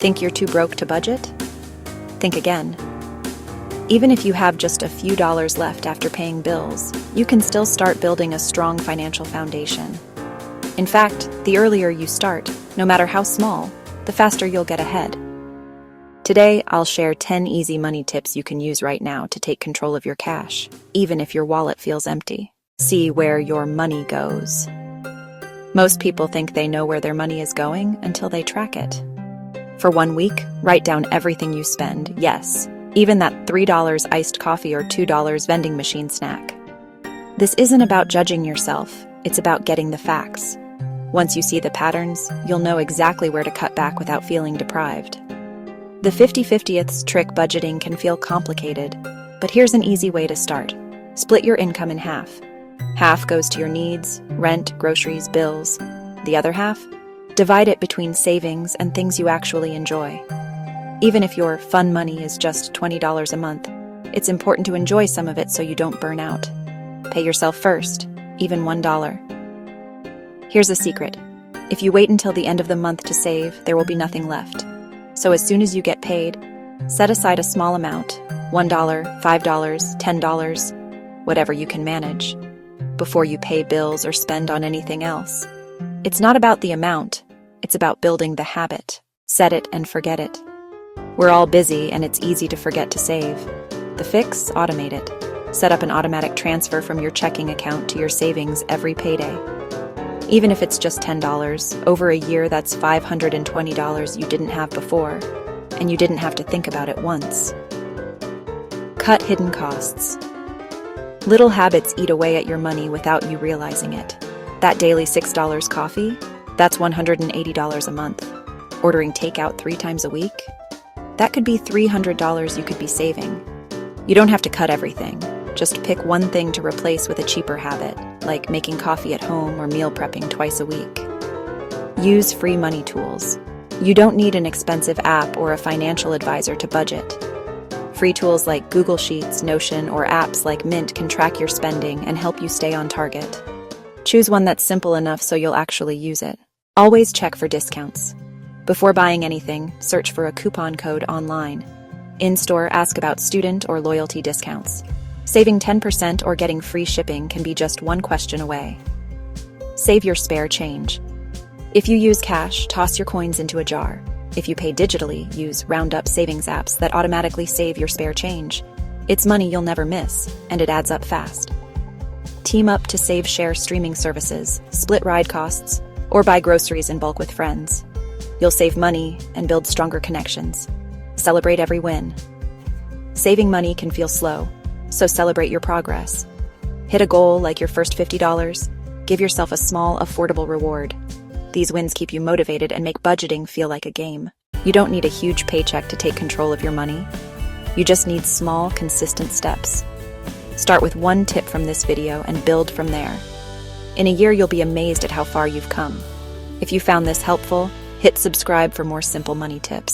Think you're too broke to budget? Think again. Even if you have just a few dollars left after paying bills, you can still start building a strong financial foundation. In fact, the earlier you start, no matter how small, the faster you'll get ahead. Today, I'll share 10 easy money tips you can use right now to take control of your cash, even if your wallet feels empty. See where your money goes. Most people think they know where their money is going until they track it. For 1 week, write down everything you spend, yes, even that $3 iced coffee or $2 vending machine snack. This isn't about judging yourself, it's about getting the facts. Once you see the patterns, you'll know exactly where to cut back without feeling deprived. The 50/50ths trick budgeting can feel complicated, but here's an easy way to start. Split your income in half. Half goes to your needs, rent, groceries, bills. The other half? Divide it between savings and things you actually enjoy. Even if your fun money is just $20 a month, it's important to enjoy some of it so you don't burn out. Pay yourself first, even $1. Here's a secret. If you wait until the end of the month to save, there will be nothing left. So as soon as you get paid, set aside a small amount, $1, $5, $10, whatever you can manage, before you pay bills or spend on anything else. It's not about the amount, it's about building the habit. Set it and forget it. We're all busy and it's easy to forget to save. The fix? Automate it. Set up an automatic transfer from your checking account to your savings every payday. Even if it's just $10, over a year that's $520 you didn't have before, and you didn't have to think about it once. Cut hidden costs. Little habits eat away at your money without you realizing it. That daily $6 coffee? That's $180 a month. Ordering takeout 3 times a week? That could be $300 you could be saving. You don't have to cut everything. Just pick one thing to replace with a cheaper habit, like making coffee at home or meal prepping twice a week. Use free money tools. You don't need an expensive app or a financial advisor to budget. Free tools like Google Sheets, Notion, or apps like Mint can track your spending and help you stay on target. Choose one that's simple enough so you'll actually use it. Always check for discounts. Before buying anything, search for a coupon code online. In-store, ask about student or loyalty discounts. Saving 10% or getting free shipping can be just one question away. Save your spare change. If you use cash, toss your coins into a jar. If you pay digitally, use Roundup savings apps that automatically save your spare change. It's money you'll never miss, and it adds up fast. Team up to save share streaming services, split ride costs, or buy groceries in bulk with friends. You'll save money and build stronger connections. Celebrate every win. Saving money can feel slow, so celebrate your progress. Hit a goal like your first $50. Give yourself a small, affordable reward. These wins keep you motivated and make budgeting feel like a game. You don't need a huge paycheck to take control of your money. You just need small, consistent steps. Start with one tip from this video and build from there. In a year, you'll be amazed at how far you've come. If you found this helpful, hit subscribe for more simple money tips.